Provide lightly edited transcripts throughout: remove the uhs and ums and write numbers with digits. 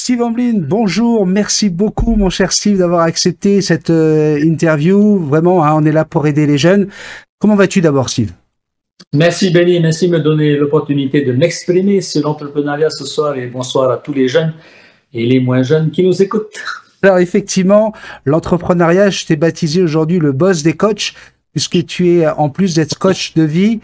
Steve Hamblin, bonjour, merci beaucoup mon cher Steve d'avoir accepté cette interview. Vraiment, hein, on est là pour aider les jeunes. Comment vas-tu d'abord, Steve? Merci Benny, merci de me donner l'opportunité de m'exprimer sur l'entrepreneuriat ce soir et bonsoir à tous les jeunes et les moins jeunes qui nous écoutent. Alors effectivement, l'entrepreneuriat, je t'ai baptisé aujourd'hui le boss des coachs, puisque tu es, en plus d'être coach de vie,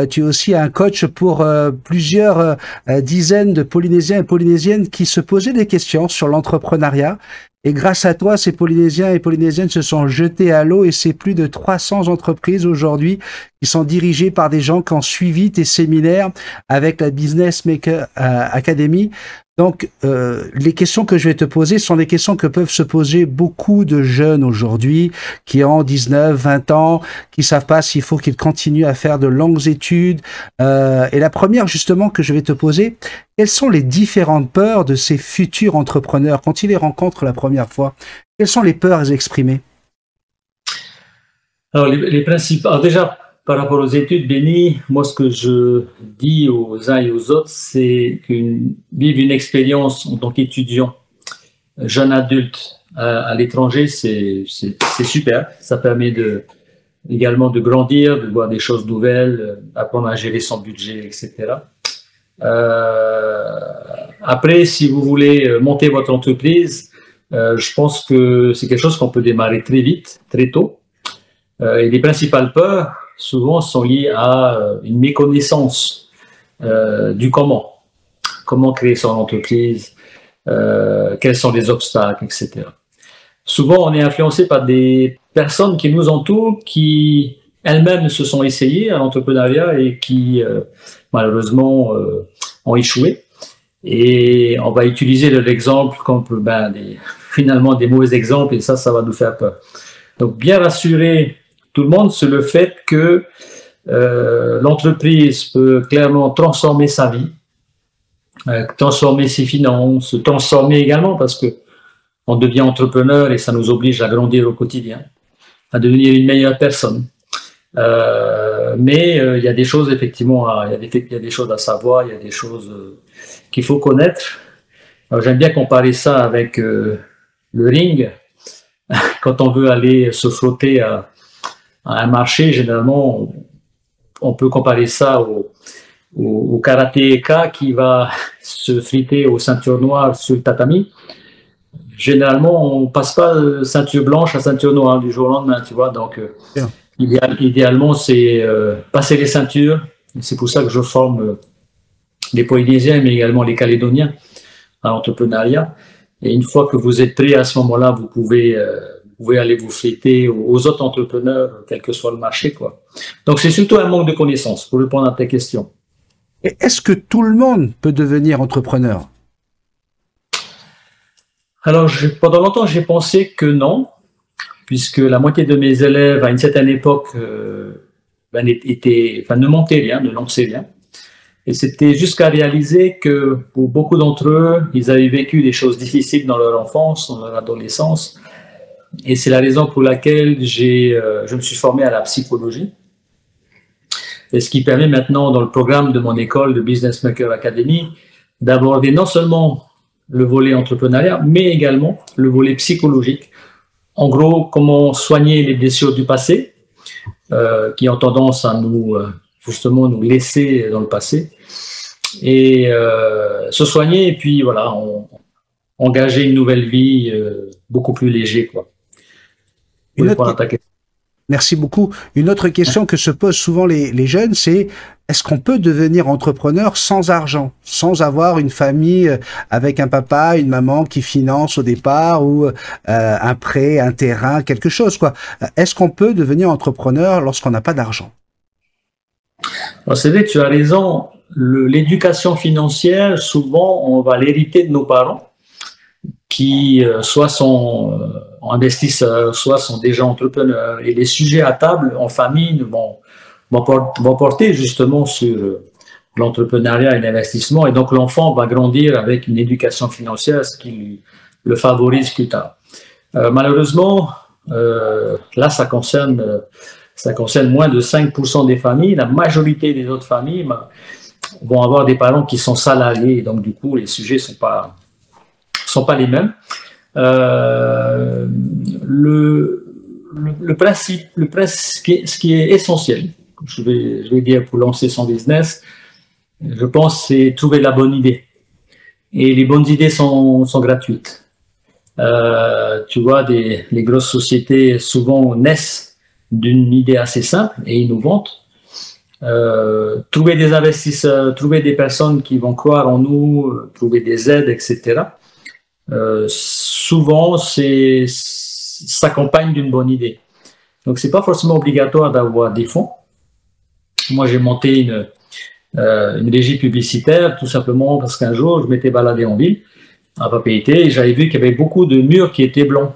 tu es aussi un coach pour plusieurs dizaines de Polynésiens et Polynésiennes qui se posaient des questions sur l'entrepreneuriat. Et grâce à toi, ces Polynésiens et Polynésiennes se sont jetés à l'eau et c'est plus de 300 entreprises aujourd'hui qui sont dirigées par des gens qui ont suivi tes séminaires avec la Business Maker Academy. Donc, les questions que je vais te poser sont des questions que peuvent se poser beaucoup de jeunes aujourd'hui qui ont 19, 20 ans, qui savent pas s'il faut qu'ils continuent à faire de longues études. Et la première, justement, que je vais te poser, quelles sont les différentes peurs de ces futurs entrepreneurs quand ils les rencontrent la première fois? Quelles sont les peurs exprimées? Alors, les principaux. Alors déjà, par rapport aux études, Benny, moi, ce que je dis aux uns et aux autres, c'est vivre une expérience en tant qu'étudiant, jeune adulte à l'étranger, c'est super. Ça permet également de grandir, de voir des choses nouvelles, apprendre à gérer son budget, etc. Après, si vous voulez monter votre entreprise, je pense que c'est quelque chose qu'on peut démarrer très vite, très tôt. Et les principales peurs, souvent, sont liées à une méconnaissance du comment. Comment créer son entreprise, quels sont les obstacles, etc. Souvent, on est influencé par des personnes qui nous entourent, qui elles-mêmes se sont essayées à l'entrepreneuriat et qui, malheureusement, ont échoué. Et on va utiliser l'exemple comme finalement des mauvais exemples et ça va nous faire peur. Donc, bien rassurer tout le monde sur le fait que l'entreprise peut clairement transformer sa vie, transformer ses finances, transformer également parce que on devient entrepreneur et ça nous oblige à grandir au quotidien, à devenir une meilleure personne. Mais il y a des choses effectivement, il y a des choses à savoir, il y a des choses qu'il faut connaître. J'aime bien comparer ça avec le ring. Quand on veut aller se frotter à un marché, généralement, on peut comparer ça au karatéka qui va se friter aux ceintures noires sur le tatami. Généralement, on passe pas de ceinture blanche à ceinture noire du jour au lendemain, tu vois. Donc, idéalement, c'est passer les ceintures. C'est pour ça que je forme les Polynésiens, mais également les Calédoniens à l'entrepreneuriat. Et une fois que vous êtes prêts, à ce moment-là, vous pouvez aller vous friter aux autres entrepreneurs, quel que soit le marché, quoi. Donc, c'est surtout un manque de connaissances, pour répondre à ta question. Et est-ce que tout le monde peut devenir entrepreneur? Alors, pendant longtemps, j'ai pensé que non, puisque la moitié de mes élèves, à une certaine époque, ne montaient rien, ne lançaient rien. Et c'était jusqu'à réaliser que pour beaucoup d'entre eux, ils avaient vécu des choses difficiles dans leur enfance, dans leur adolescence. Et c'est la raison pour laquelle je me suis formé à la psychologie. Et ce qui permet maintenant, dans le programme de mon école de Business Maker Academy, d'aborder non seulement le volet entrepreneuriat, mais également le volet psychologique. En gros, comment soigner les blessures du passé, qui ont tendance à justement nous laisser dans le passé, et se soigner, et puis voilà, engager une nouvelle vie beaucoup plus léger, quoi. Merci beaucoup. Une autre question que se posent souvent les jeunes, c'est est-ce qu'on peut devenir entrepreneur sans argent, sans avoir une famille avec un papa, une maman qui finance au départ ou un prêt, un terrain, quelque chose, quoi. Est-ce qu'on peut devenir entrepreneur lorsqu'on n'a pas d'argent? C'est vrai, tu as raison. L'éducation financière, souvent, on va l'hériter de nos parents qui soit sont investisseurs, soit sont déjà entrepreneurs. Et les sujets à table en famille vont porter justement sur l'entrepreneuriat et l'investissement. Et donc l'enfant va grandir avec une éducation financière, ce qui le favorise plus tard. Malheureusement, là, ça concerne moins de 5% des familles. La majorité des autres familles vont avoir des parents qui sont salariés. Donc du coup, les sujets sont sont pas les mêmes. Le principe, ce qui est essentiel, je vais dire pour lancer son business, je pense, c'est trouver la bonne idée. Et les bonnes idées sont gratuites. Tu vois, les grosses sociétés souvent naissent d'une idée assez simple et innovante. Trouver des investisseurs, trouver des personnes qui vont croire en nous, trouver des aides, etc. Souvent, s'accompagne d'une bonne idée. Donc, c'est pas forcément obligatoire d'avoir des fonds. Moi, j'ai monté une régie publicitaire, tout simplement parce qu'un jour, je m'étais baladé en ville, à Papeete, et j'avais vu qu'il y avait beaucoup de murs qui étaient blancs.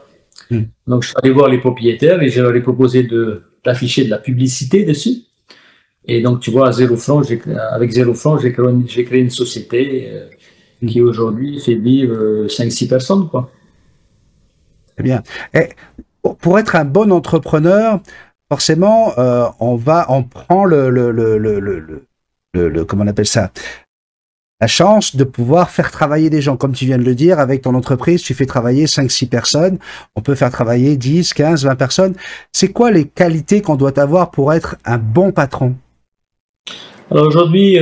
Donc, je suis allé voir les propriétaires et je leur ai proposé d'afficher de la publicité dessus. Et donc, tu vois, à 0 francs, avec 0 francs, j'ai créé une société qui aujourd'hui fait vivre 5-6 personnes, quoi. Très bien. Et pour être un bon entrepreneur, forcément, on prend comment on appelle ça? La chance de pouvoir faire travailler des gens. Comme tu viens de le dire, avec ton entreprise, tu fais travailler 5-6 personnes. On peut faire travailler 10, 15, 20 personnes. C'est quoi les qualités qu'on doit avoir pour être un bon patron? Alors aujourd'hui,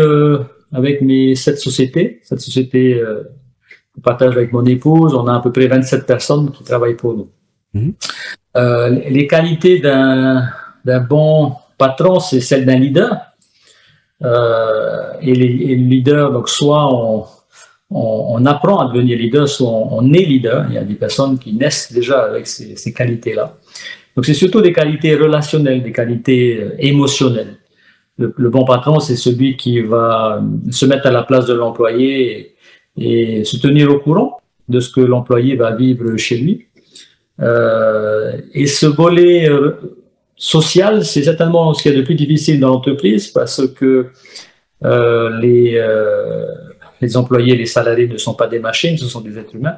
avec mes 7 sociétés, je partage avec mon épouse, on a à peu près 27 personnes qui travaillent pour nous. Les qualités d'un bon patron, c'est celle d'un leader. Et le leader, donc soit on apprend à devenir leader, soit on est leader. Il y a des personnes qui naissent déjà avec ces qualités-là. Donc c'est surtout des qualités relationnelles, des qualités émotionnelles. Le bon patron, c'est celui qui va se mettre à la place de l'employé et se tenir au courant de ce que l'employé va vivre chez lui. Et ce volet social, c'est certainement ce qu'il y a de plus difficile dans l'entreprise parce que les employés, les salariés ne sont pas des machines, ce sont des êtres humains.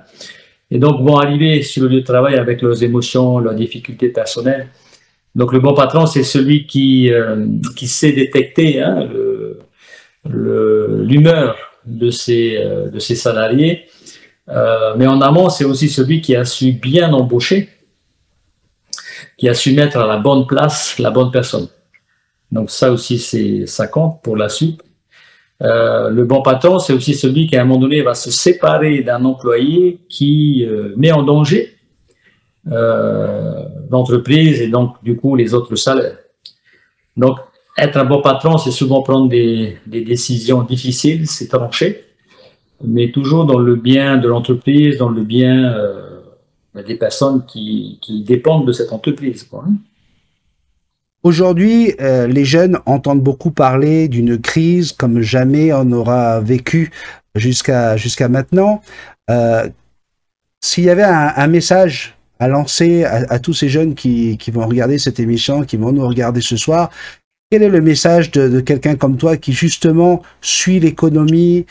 Et donc vont arriver sur le lieu de travail avec leurs émotions, leurs difficultés personnelles. Donc le bon patron, c'est celui qui sait détecter l'humeur de ses salariés. Mais en amont, c'est aussi celui qui a su bien embaucher, qui a su mettre à la bonne place la bonne personne. Donc ça aussi, ça compte pour la suite. Le bon patron, c'est aussi celui qui, à un moment donné, va se séparer d'un employé qui met en danger l'entreprise et donc, du coup, les autres salaires. Donc, être un bon patron, c'est souvent prendre des décisions difficiles, c'est trancher, mais toujours dans le bien de l'entreprise, dans le bien des personnes qui dépendent de cette entreprise, quoi. Aujourd'hui, les jeunes entendent beaucoup parler d'une crise comme jamais on aura vécu jusqu'à maintenant. S'il y avait un message à lancer à tous ces jeunes qui vont regarder cette émission, qui vont nous regarder ce soir, quel est le message de quelqu'un comme toi qui justement suit l'économie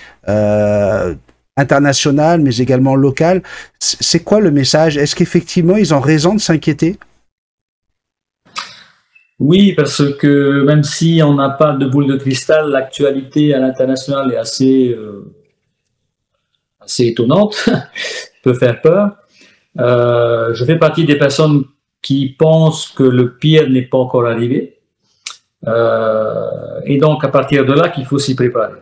internationale, mais également locale? C'est quoi le message? Est-ce qu'effectivement ils ont raison de s'inquiéter? Oui, parce que même si on n'a pas de boule de cristal, l'actualité à l'international est assez étonnante, peut faire peur. Je fais partie des personnes qui pensent que le pire n'est pas encore arrivé. Et donc, à partir de là, qu'il faut s'y préparer.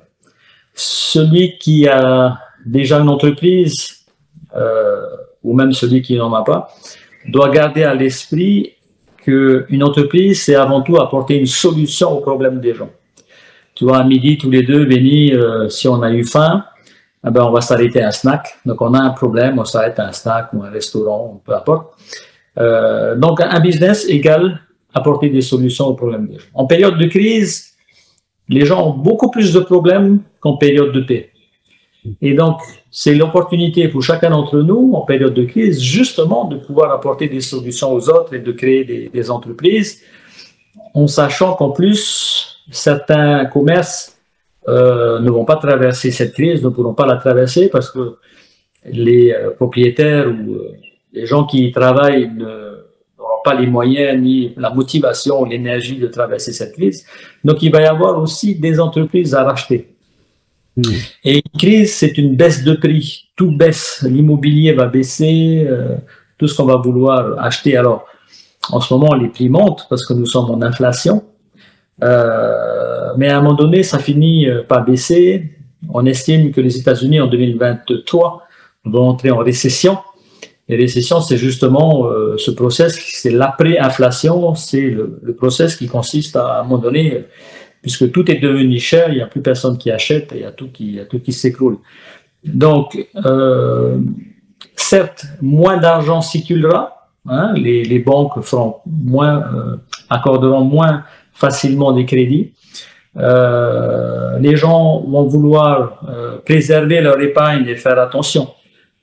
Celui qui a déjà une entreprise, ou même celui qui n'en a pas, doit garder à l'esprit qu'une entreprise, c'est avant tout apporter une solution aux problèmes des gens. Tu vois, à midi, tous les deux, Benny, si on a eu faim, eh ben, on va s'arrêter à un snack. Donc, on a un problème, on s'arrête à un snack ou un restaurant, peu importe. Donc, un business égale apporter des solutions aux problèmes des gens. En période de crise, les gens ont beaucoup plus de problèmes qu'en période de paix. Et donc, c'est l'opportunité pour chacun d'entre nous, en période de crise, justement, de pouvoir apporter des solutions aux autres et de créer des entreprises, en sachant qu'en plus, certains commerces ne vont pas traverser cette crise, ne pourront pas la traverser parce que les propriétaires ou les gens qui y travaillent n'auront pas les moyens ni la motivation ou l'énergie de traverser cette crise. Donc, il va y avoir aussi des entreprises à racheter. Et une crise, c'est une baisse de prix. Tout baisse. L'immobilier va baisser, tout ce qu'on va vouloir acheter. Alors, en ce moment, les prix montent parce que nous sommes en inflation. Mais à un moment donné, ça finit par baisser. On estime que les États-Unis, en 2023, vont entrer en récession. Et récession, c'est justement ce process, c'est l'après-inflation, c'est le process qui consiste à un moment donné, puisque tout est devenu cher, il n'y a plus personne qui achète, il y a tout qui s'écroule. Donc, certes, moins d'argent circulera, hein, les banques feront accorderont moins facilement des crédits. Les gens vont vouloir préserver leur épargne et faire attention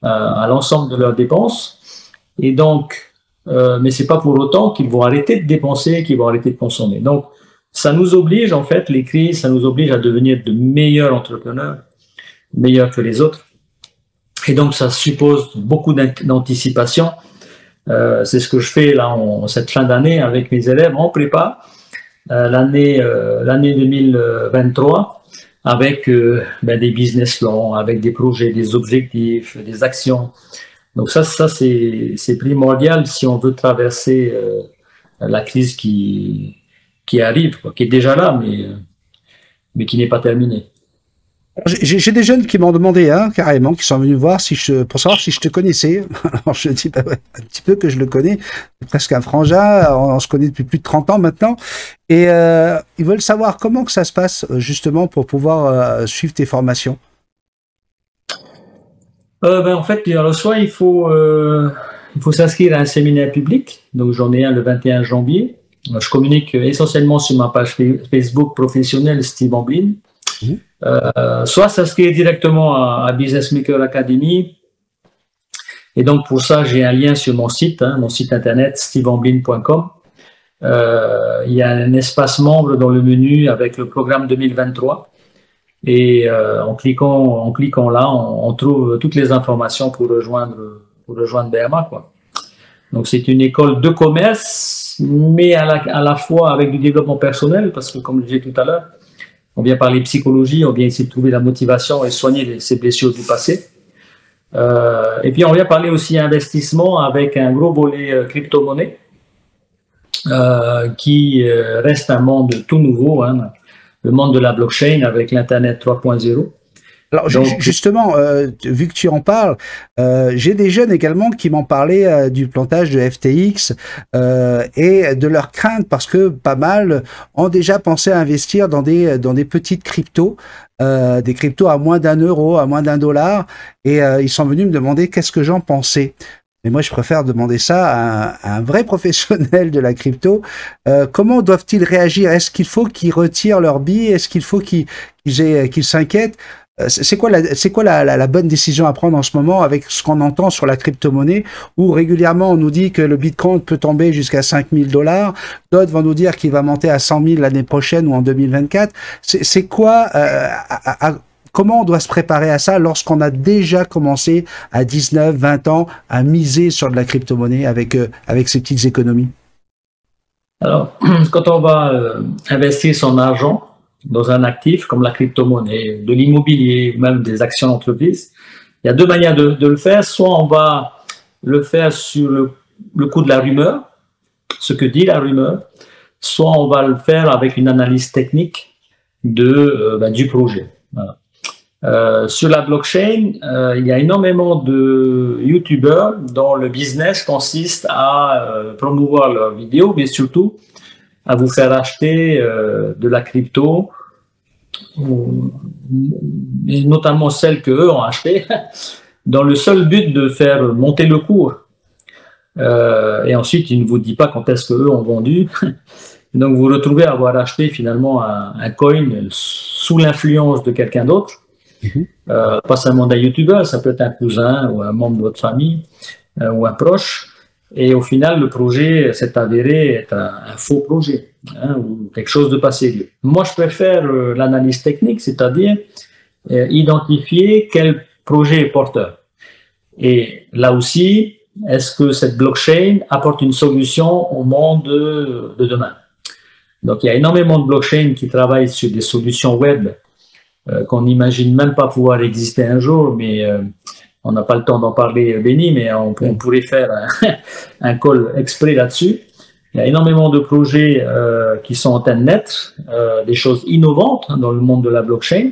à l'ensemble de leurs dépenses. Et donc, mais c'est pas pour autant qu'ils vont arrêter de dépenser, qu'ils vont arrêter de consommer. Donc, ça nous oblige, en fait, les crises, ça nous oblige à devenir de meilleurs entrepreneurs, meilleurs que les autres. Et donc, ça suppose beaucoup d'anticipation. C'est ce que je fais là en cette fin d'année avec mes élèves. On prépare l'année 2023 avec des business plans, avec des projets, des objectifs, des actions. Donc ça c'est primordial si on veut traverser la crise qui arrive, quoi, qui est déjà là, mais qui n'est pas terminée. J'ai des jeunes qui m'ont demandé, hein, carrément, qui sont venus voir pour savoir si je te connaissais. Alors je dis, bah ouais, un petit peu que je le connais, presque un frangin, on se connaît depuis plus de 30 ans maintenant. Et ils veulent savoir comment que ça se passe, justement, pour pouvoir suivre tes formations. En fait, alors, soit il faut s'inscrire à un séminaire public, donc j'en ai un le 21 janvier. Je communique essentiellement sur ma page Facebook professionnelle Steve Amblin. Soit s'inscrire directement à Business Maker Academy. Et donc pour ça, j'ai un lien sur mon site internet steveamblin.com. Il y a un espace membre dans le menu avec le programme 2023. Et en cliquant là, on trouve toutes les informations pour rejoindre BMA, quoi. Donc c'est une école de commerce, mais à la fois avec du développement personnel, parce que comme je disais tout à l'heure, on vient parler psychologie, on vient essayer de trouver la motivation et soigner ces blessures du passé. Et puis on vient parler aussi investissement avec un gros volet crypto-monnaie qui reste un monde tout nouveau, hein, le monde de la blockchain avec l'Internet 3.0. Alors justement, vu que tu en parles, j'ai des jeunes également qui m'ont parlé du plantage de FTX et de leurs craintes parce que pas mal ont déjà pensé à investir dans des petites cryptos, des cryptos à moins d'€1, à moins d'$1, et ils sont venus me demander qu'est-ce que j'en pensais. Mais moi, je préfère demander ça à un vrai professionnel de la crypto. Comment doivent-ils réagir? Est-ce qu'il faut qu'ils retirent leurs billets? Est-ce qu'il faut qu'ils s'inquiètent? C'est quoi la bonne décision à prendre en ce moment avec ce qu'on entend sur la crypto-monnaie où régulièrement on nous dit que le Bitcoin peut tomber jusqu'à $5000, d'autres vont nous dire qu'il va monter à 100 000 l'année prochaine ou en 2024. C'est quoi comment on doit se préparer à ça lorsqu'on a déjà commencé à 19, 20 ans à miser sur de la crypto-monnaie avec ces petites économies? Alors, quand on va investir son argent dans un actif comme la crypto-monnaie, de l'immobilier, même des actions d'entreprise, il y a deux manières de le faire. Soit on va le faire sur le coup de la rumeur, ce que dit la rumeur, soit on va le faire avec une analyse technique du projet. Voilà. Sur la blockchain, il y a énormément de youtubeurs dont le business consiste à promouvoir leurs vidéos, mais surtout à vous faire acheter de la crypto, et notamment celles qu'eux ont achetées, dans le seul but de faire monter le cours. Et ensuite, il ne vous dit pas quand est-ce qu'eux ont vendu. Donc, vous vous retrouvez à avoir acheté finalement un coin sous l'influence de quelqu'un d'autre. Pas seulement d'un youtubeur, ça peut être un cousin ou un membre de votre famille ou un proche. Et au final, le projet s'est avéré être un faux projet, hein, ou quelque chose de pas sérieux. Moi, je préfère l'analyse technique, c'est-à-dire identifier quel projet est porteur. Et là aussi, est-ce que cette blockchain apporte une solution au monde de demain? Donc, il y a énormément de blockchains qui travaillent sur des solutions web qu'on n'imagine même pas pouvoir exister un jour, mais on n'a pas le temps d'en parler, Benny, mais on pourrait faire un call exprès là-dessus. Il y a énormément de projets qui sont en train de naître, des choses innovantes dans le monde de la blockchain.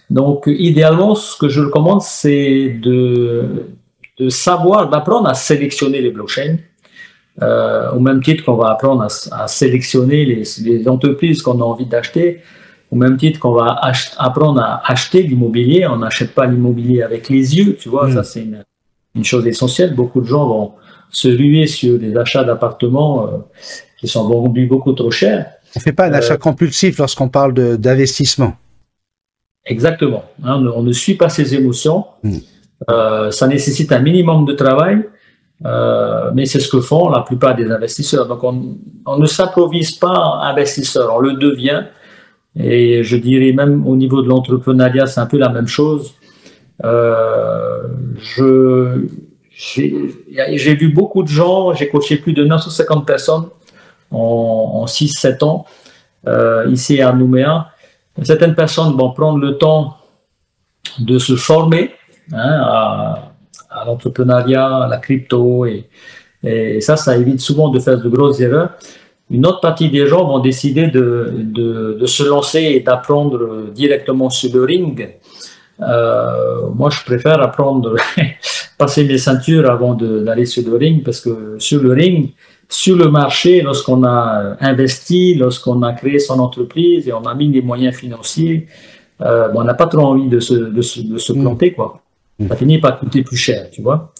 Donc, idéalement, ce que je recommande, c'est de savoir, d'apprendre à sélectionner les blockchains, au même titre qu'on va apprendre à sélectionner les entreprises qu'on a envie d'acheter, au même titre qu'on va apprendre à acheter l'immobilier. On n'achète pas l'immobilier avec les yeux, tu vois, ça c'est une chose essentielle. Beaucoup de gens vont se ruer sur des achats d'appartements qui sont vendus beaucoup trop cher. On ne fait pas un achat compulsif lorsqu'on parle d'investissement. Exactement. Hein, on ne suit pas ses émotions. Ça nécessite un minimum de travail, mais c'est ce que font la plupart des investisseurs. Donc, on ne s'improvise pas investisseur, on le devient. Et je dirais même au niveau de l'entrepreneuriat, c'est un peu la même chose. J'ai vu beaucoup de gens, j'ai coaché plus de 950 personnes en 6-7 ans ici à Nouméa. Certaines personnes vont prendre le temps de se former à l'entrepreneuriat, à la crypto, et ça évite souvent de faire de grosses erreurs. Une autre partie des gens vont décider de se lancer et d'apprendre directement sur le ring. Moi, je préfère apprendre, passer mes ceintures avant d'aller sur le ring, parce que sur le ring, sur le marché, lorsqu'on a investi, lorsqu'on a créé son entreprise et on a mis les moyens financiers, on n'a pas trop envie de se planter, quoi. Ça finit par coûter plus cher, tu vois.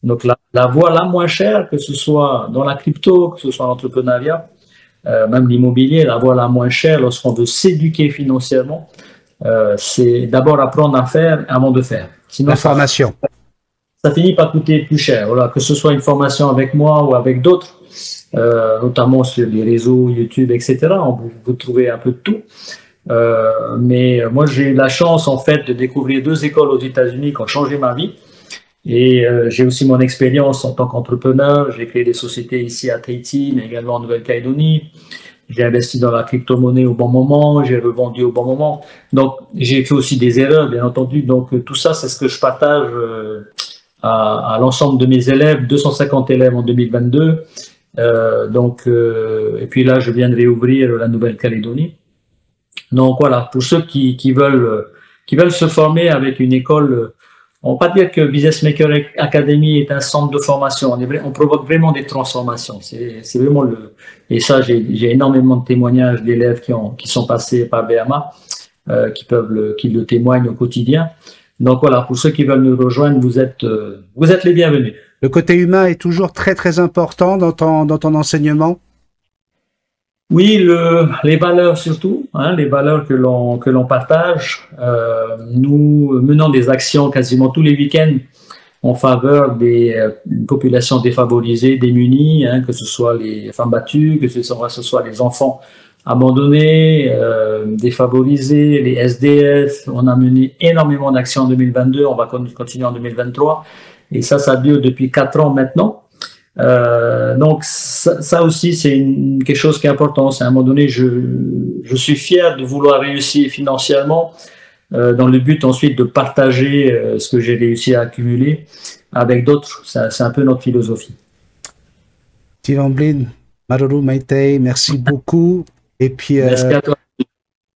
Donc, la voie la moins chère, que ce soit dans la crypto, que ce soit l'entrepreneuriat, même l'immobilier, la voie la moins chère lorsqu'on veut s'éduquer financièrement, c'est d'abord apprendre à faire avant de faire. Sinon, la formation. Ça finit par coûter plus cher. Voilà, que ce soit une formation avec moi ou avec d'autres, notamment sur les réseaux YouTube, etc. Vous trouvez un peu de tout. Mais moi, j'ai eu la chance, en fait, de découvrir 2 écoles aux États-Unis qui ont changé ma vie. Et j'ai aussi mon expérience en tant qu'entrepreneur. J'ai créé des sociétés ici à Tahiti, mais également en Nouvelle-Calédonie. J'ai investi dans la crypto-monnaie au bon moment, j'ai revendu au bon moment. Donc, j'ai fait aussi des erreurs, bien entendu. Donc, tout ça, c'est ce que je partage à l'ensemble de mes élèves, 250 élèves en 2022. Et puis là, je viens de réouvrir la Nouvelle-Calédonie. Donc voilà, pour ceux qui veulent se former avec une école, on ne va pas dire que Business Maker Academy est un centre de formation. On provoque vraiment des transformations. C'est vraiment et ça, j'ai énormément de témoignages d'élèves qui sont passés par BMA, qui le témoignent au quotidien. Donc voilà, pour ceux qui veulent nous rejoindre, vous êtes les bienvenus. Le côté humain est toujours très très important dans ton enseignement. Oui, les valeurs surtout, les valeurs que l'on partage. Nous menons des actions quasiment tous les week-ends en faveur des populations défavorisées, démunies, que ce soit les femmes battues, que ce soit les enfants abandonnés, défavorisés, les SDF. On a mené énormément d'actions en 2022, on va continuer en 2023. Et ça dure depuis 4 ans maintenant. Donc ça aussi c'est quelque chose qui est important. C'est à un moment donné, je suis fier de vouloir réussir financièrement dans le but ensuite de partager ce que j'ai réussi à accumuler avec d'autres. C'est un peu notre philosophie. Steve Hamblin, Maruru Maitei, merci beaucoup. Et puis merci à toi.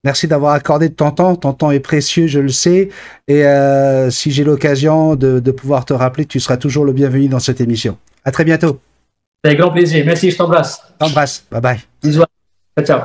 Merci d'avoir accordé de ton temps. Ton temps est précieux, je le sais. Et si j'ai l'occasion de pouvoir te rappeler, tu seras toujours le bienvenu dans cette émission. À très bientôt. Avec grand plaisir. Merci, je t'embrasse. T'embrasse. Bye bye. Bisous. Ciao.